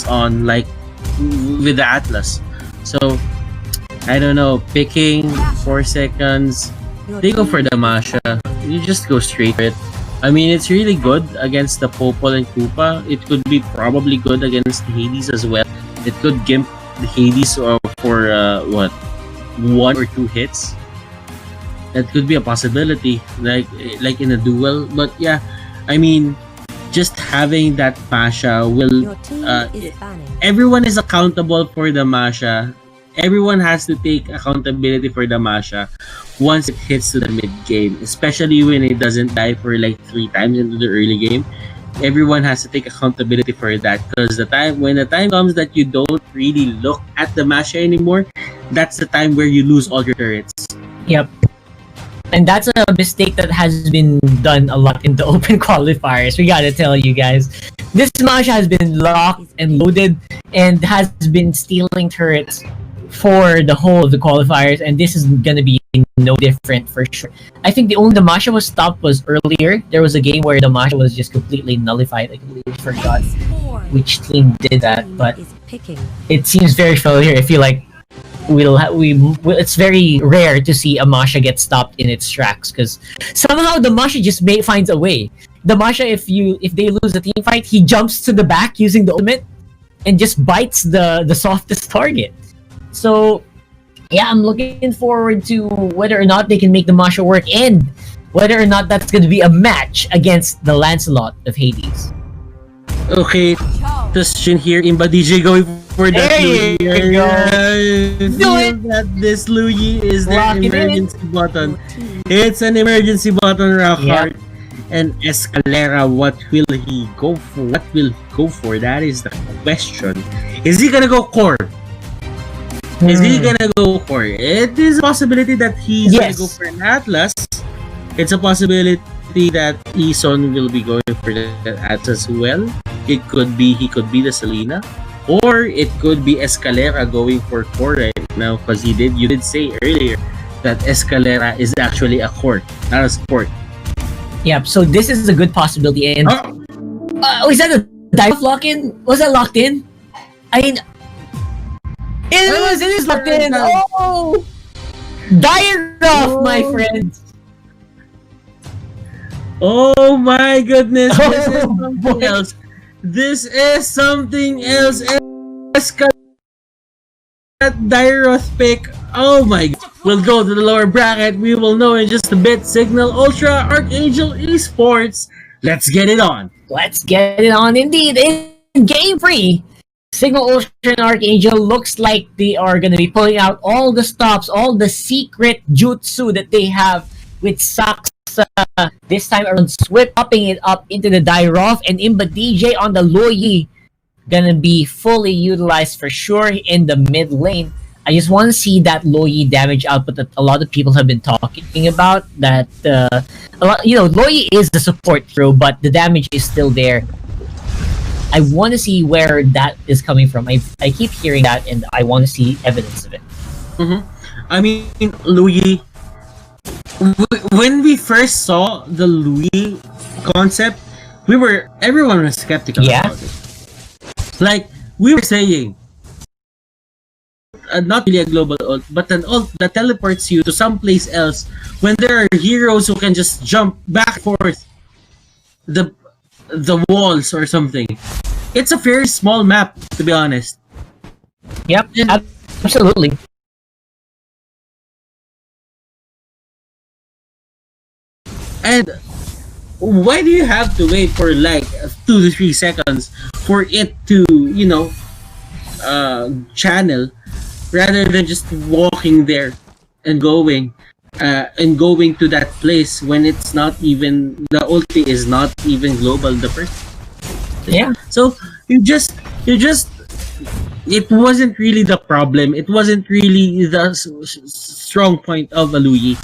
on like with the Atlas. So I don't know, picking 4 seconds, they go for the Masha. You just go straight for it. I mean, it's really good against the Popol and Koopa. It could be probably good against Hades as well. It could gimp the Hades for what, 1 or 2 hits. That could be a possibility, like in a duel. But yeah, I mean, just having that Masha will everyone is accountable for the Masha. Everyone has to take accountability for the Masha once it hits to the mid game, especially when it doesn't die for like 3 times into the early game. Everyone has to take accountability for that, because when the time comes that you don't really look at the Masha anymore, that's the time where you lose all your turrets. Yep. And that's a mistake that has been done a lot in the open qualifiers. We gotta tell you guys. This Masha has been locked and loaded and has been stealing turrets for the whole of the qualifiers, and this is gonna be no different for sure. I think the Masha was stopped was earlier. There was a game where the Masha was just completely nullified. I completely forgot which team did that, but it seems very familiar. I feel like it's very rare to see a Masha get stopped in its tracks, because somehow the Masha just finds a way. The Masha, if they lose the team fight, he jumps to the back using the ultimate and just bites the softest target. So yeah, I'm looking forward to whether or not they can make the Masha work, and whether or not that's going to be a match against the Lancelot of Hades. Okay, TUSJIN here, IMBADEEJAY going for that Louis. That this Louis is the emergency button. It's an emergency button, Rockheart. Yep. And ESCALERA, what will he go for? What will he go for? That is the question. Is he gonna go core? Is he gonna go for it? It is a possibility that he's gonna go for an Atlas. It's a possibility that ESONN will be going for the Atlas as well. It could be he could be the Selena, or it could be ESCALERA going for core right now, because you did say earlier that ESCALERA is actually a core, not a support. Yep. So this is a good possibility. And is that a dive lock-in? Was that locked in? I mean. It is locked in! Oh! Dire off, my friends! Oh my goodness! This is something else. This is something else. That Diroth pick. Oh my god. We'll go to the lower bracket. We will know in just a bit. Cignal, Ultra, Arkangel, Esports. Let's get it on. Let's get it on indeed. In game 3. Cignal, Ultra, and Arkangel looks like they are going to be pulling out all the stops, all the secret jutsu that they have with SAXA. This time around, popping it up into the Diroth, and IMBADEEJAY on the Loyi. Gonna be fully utilized for sure in the mid lane. I just want to see that Loyi damage output that a lot of people have been talking about. That Loyi is the support throw, but the damage is still there. I want to see where that is coming from. I keep hearing that, and I want to see evidence of it. I mean, Loyi. When we first saw the Loyi concept, everyone was skeptical about it. Like we were saying, not really a global ult, but an ult that teleports you to someplace else when there are heroes who can just jump back and forth the walls or something. It's a very small map, to be honest. Yep, absolutely. And why do you have to wait for like 2 to 3 seconds for it to, channel, rather than just walking there and going to that place when it's not even, the ulti is not even global the first. Yeah. So it wasn't really the problem. It wasn't really the strong point of a Loyi.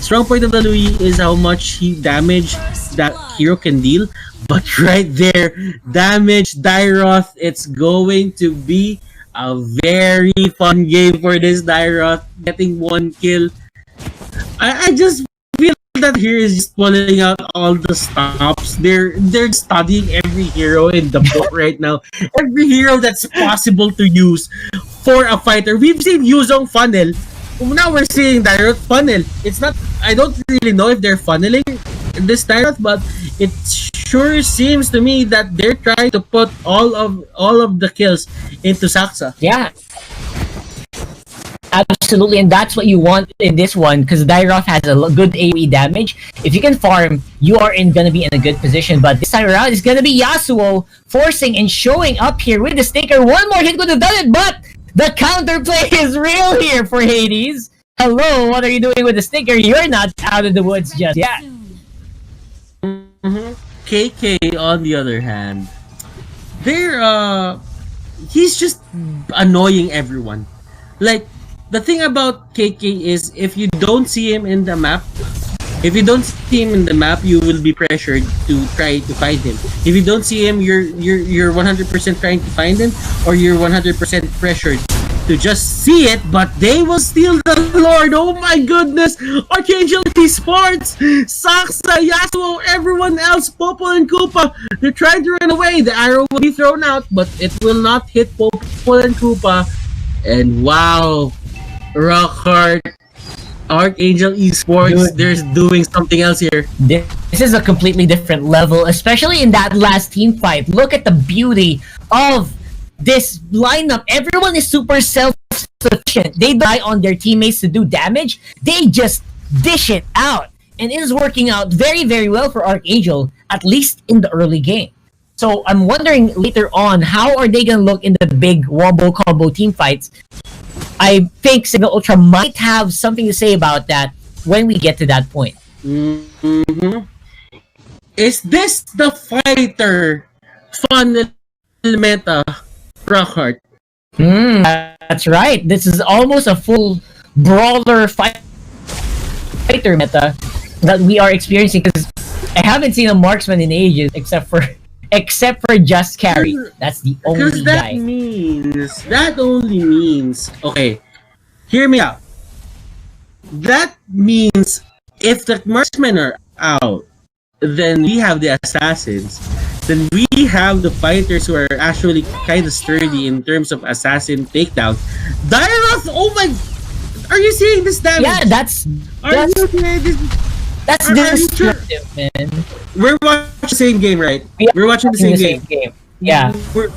Strong point of the Loyi is how much damage that hero can deal. But right there, damage Diroth, it's going to be a very fun game for this Diroth. Getting 1 kill. I just feel that here is just pulling out all the stops. They're studying every hero in the book right now. Every hero that's possible to use for a fighter. We've seen Yuzong funnel. Now we're seeing Dairot funnel. It's not. I don't really know if they're funneling this Dairot, but it sure seems to me that they're trying to put all of the kills into SAXA. Yeah. Absolutely, and that's what you want in this one because Dairoth has a good AoE damage. If you can farm, you are gonna be in a good position. But this time around, it's gonna be Yasuo forcing and showing up here with the sticker. One more hit could have done it, but the counterplay is real here for Hades. Hello, what are you doing with the sticker? You're not out of the woods just yet. KK, on the other hand, he's just annoying everyone. Like, the thing about KK is if you don't see him in the map, you will be pressured to try to find him. If you don't see him, you're 100% trying to find him, or you're 100% pressured to just see it, but they will steal the Lord. Oh my goodness! Arkangel Esports, SAXA, Yasuo, everyone else, Popo and Koopa, they're trying to run away. The arrow will be thrown out, but it will not hit Popo and Koopa. And wow, Rockhart, Arkangel Esports, they're doing something else here. This is a completely different level, especially in that last team fight. Look at the beauty of this lineup. Everyone is super self-sufficient. They rely on their teammates to do damage. They just dish it out. And it is working out very, very well for Arkangel, at least in the early game. So I'm wondering later on, how are they going to look in the big wombo combo team fights? I think Cignal Ultra might have something to say about that when we get to that point. Is this the fighter funnel meta, Rockhart? That's right. This is almost a full brawler fighter meta that we are experiencing, because I haven't seen a marksman in ages except for just carry. That's the only Because that only means, okay, hear me out. That means if the marksmen are out, then we have the assassins. Then we have the fighters who are actually kind of sturdy in terms of assassin takedown. Dairoth, oh my, are you seeing this damage? Yeah, that's destructive, man. We're watching the same game, right? We're watching the same game. Yeah.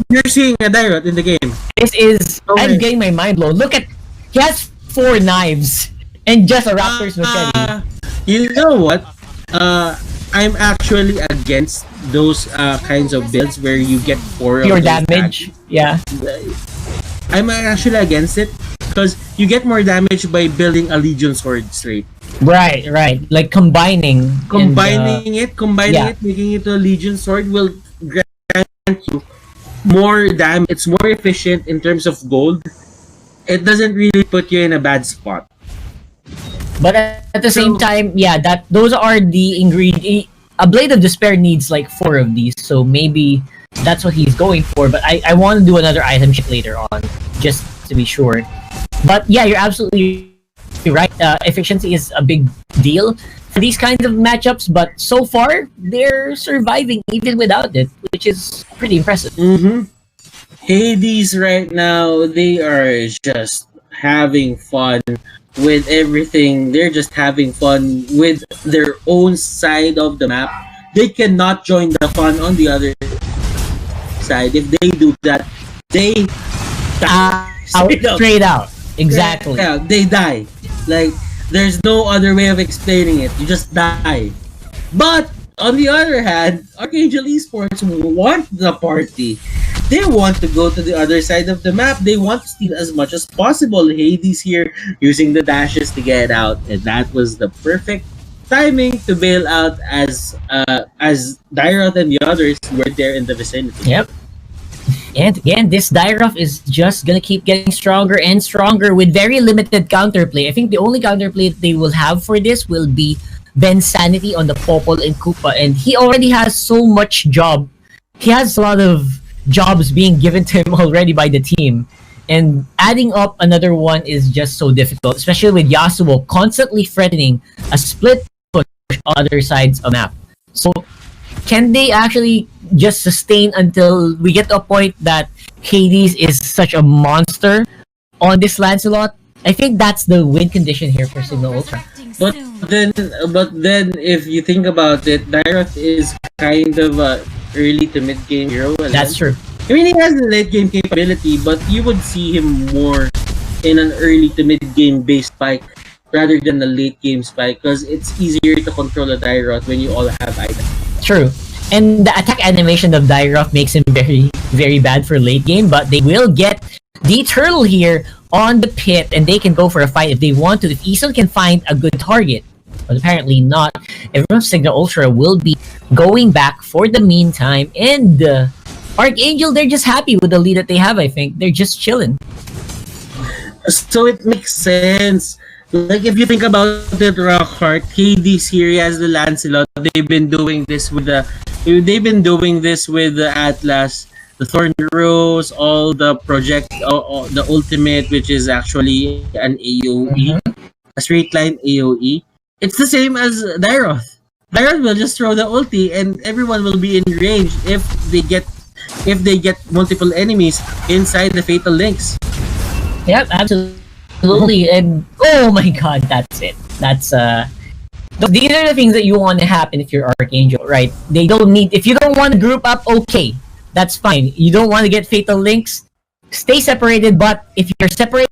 You're seeing a Dairoth in the game. This is... Okay. I'm getting my mind blown. Look at... He has 4 knives and just a Raptor's machete. You know what? I'm actually against those kinds of builds where you get 4 pure damage. Yeah. I'm actually against it because you get more damage by building a Legion sword straight. Right. Like combining it, making it a Legion sword will grant you more damage. It's more efficient in terms of gold. It doesn't really put you in a bad spot. But at the same time, yeah, those are the ingredients. A Blade of Despair needs like 4 of these, so maybe that's what he's going for. But I want to do another item ship later on, just to be sure. But yeah, you're absolutely right. Efficiency is a big deal for these kinds of matchups, but so far they're surviving even without it, which is pretty impressive. Hades right now, they are just having fun with everything. They're just having fun with their own side of the map. They cannot join the fun on the other side. If they do that, they die. Straight out. Exactly. Yeah, they die. Like, there's no other way of explaining it. You just die. But on the other hand, Arkangel Esports want the party. They want to go to the other side of the map. They want to steal as much as possible. Hades here using the dashes to get out, and that was the perfect timing to bail out as Dairoth and the others were there in the vicinity. Yep. And again, this Dairoth is just gonna keep getting stronger and stronger with very limited counterplay. I think the only counterplay they will have for this will be BENSANITY on the Popol and Koopa, and he already has so much job. He has a lot of jobs being given to him already by the team, and adding up another one is just so difficult, especially with Yasuo constantly threatening a split push other sides of the map. So can they actually just sustain until we get to a point that Hades is such a monster on this Lancelot? I think that's the win condition here for Cignal Ultra. But then, if you think about it, Dairoth is kind of a early to mid game hero. That's true. I mean, he has the late game capability, but you would see him more in an early to mid game based spike rather than a late game spike, because it's easier to control a Dairoth when you all have items. True. And the attack animation of Dairoth makes him very, very bad for late game, but they will get the turtle here on the pit, and they can go for a fight if they want to, if ESON can find a good target. But apparently not. Everyone from Cignal Ultra will be going back for the meantime, and Arkangel, they're just happy with the lead that they have, I think. They're just chilling. So it makes sense. Like, if you think about it, Rockheart, Hades here, he has the Lancelot. They've been doing this with the Atlas, the Thorn Rose, all the project, the ultimate, which is actually an AOE, a straight line AOE. It's the same as Dairoth. Dairoth will just throw the ulti, and everyone will be in range if they get multiple enemies inside the fatal links. Yep, absolutely. And oh my god, that's it. That's these are the things that you want to happen if you're Arkangel, right? They don't need, if you don't want to group up, okay, that's fine. You don't want to get fatal links, stay separated. But if you're separated,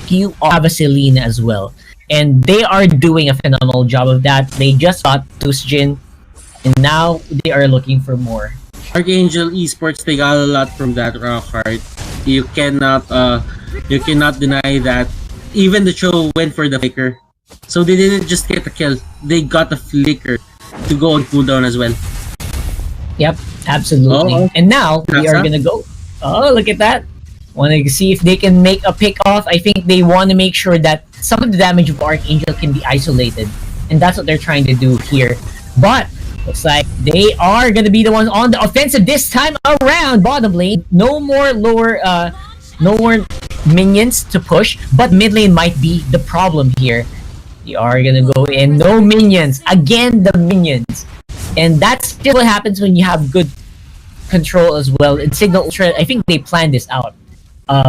you have a Selene as well, and they are doing a phenomenal job of that. They just got TUSJIN, and now they are looking for more. Arkangel Esports, they got a lot from that, Rockheart. You cannot deny that. Even the show went for the flicker, so they didn't just get a kill, they got a flicker to go on cooldown as well. Yep, absolutely. Oh, and now we are gonna go. Oh, look at that! Want to see if they can make a pick off. I think they want to make sure that some of the damage of Arkangel can be isolated, and that's what they're trying to do here. But looks like they are gonna be the ones on the offensive this time around. Bottom lane, no more minions to push, but mid lane might be the problem here. They are gonna go in, no minions again, the minions, and that's still what happens when you have good control as well. In Cignal Ultra, I think they planned this out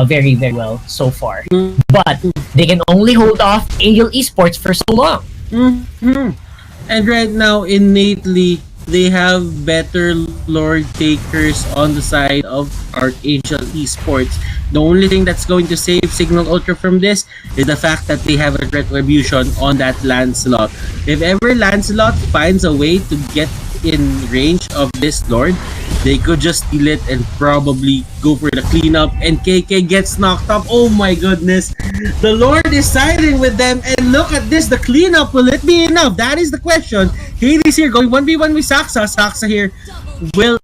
very, very well so far, but they can only hold off Angel Esports for so long. And right now, innately, they have better Lord takers on the side of Arkangel Esports. The only thing that's going to save Cignal Ultra from this is the fact that they have a Retribution on that Lancelot. If ever Lancelot finds a way to get in range of this Lord, they could just steal it and probably go for the cleanup, and KK gets knocked up. Oh my goodness, the Lord is siding with them, and look at this, the cleanup, will it be enough? That is the question. Hades here going 1v1 with SAXA. SAXA here will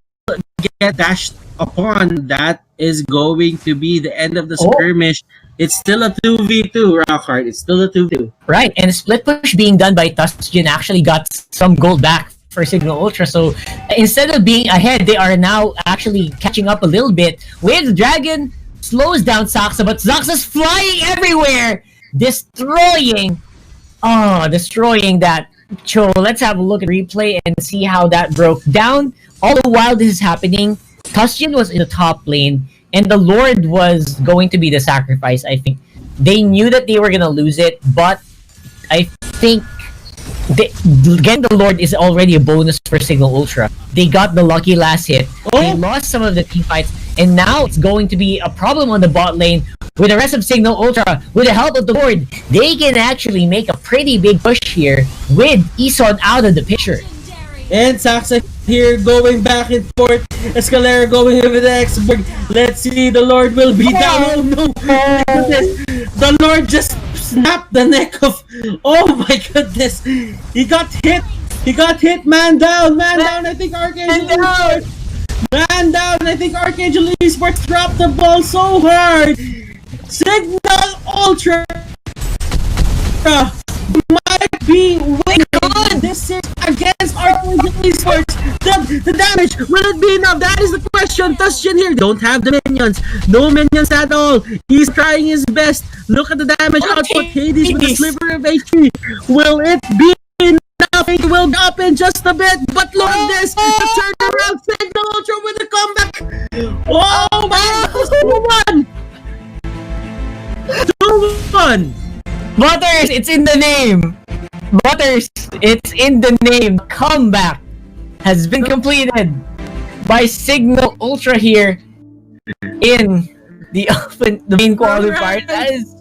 get dashed upon. That is going to be the end of the skirmish. It's still a 2v2, Rockheart. It's still a 2v2. Right, and a split push being done by TUSJIN actually got some gold back for Cignal Ultra. So instead of being ahead, they are now actually catching up a little bit. Wave the Dragon slows down SAXA, but SAXA's flying everywhere, destroying that. So let's have a look at replay and see how that broke down. All the while this is happening, TUSJIN was in the top lane, and the Lord was going to be the sacrifice, I think. They knew that they were going to lose it, but I think getting the Lord is already a bonus for Cignal Ultra. They got the lucky last hit. They lost some of the team fights, and now it's going to be a problem on the bot lane. With the rest of Cignal Ultra, with the help of the Lord, they can actually make a pretty big push here with ESON out of the picture. And SAXA here going back and forth. Escalera going over the X-Borg. Let's see, the Lord will be down. Oh no! The Lord just snapped the neck of... Oh my goodness! He got hit! He got hit! Man down! Man down! I think Arkangel Esports... Man down! I think Arkangel Esports dropped the ball so hard! Cignal Ultra might be winning this is against Arkangel Esports. The damage, will it be enough? That is the question. TUSJIN here don't have the minions. No minions at all. He's trying his best. Look at the damage output. Hades with a sliver of HP. Will it be nothing will happen just a bit, but look at this! The turnaround Cignal Ultra with a comeback! Oh man! 2-1! Butters, it's in the name. Butters, it's in the name. Comeback has been completed by Cignal Ultra here in the main qualifier. That is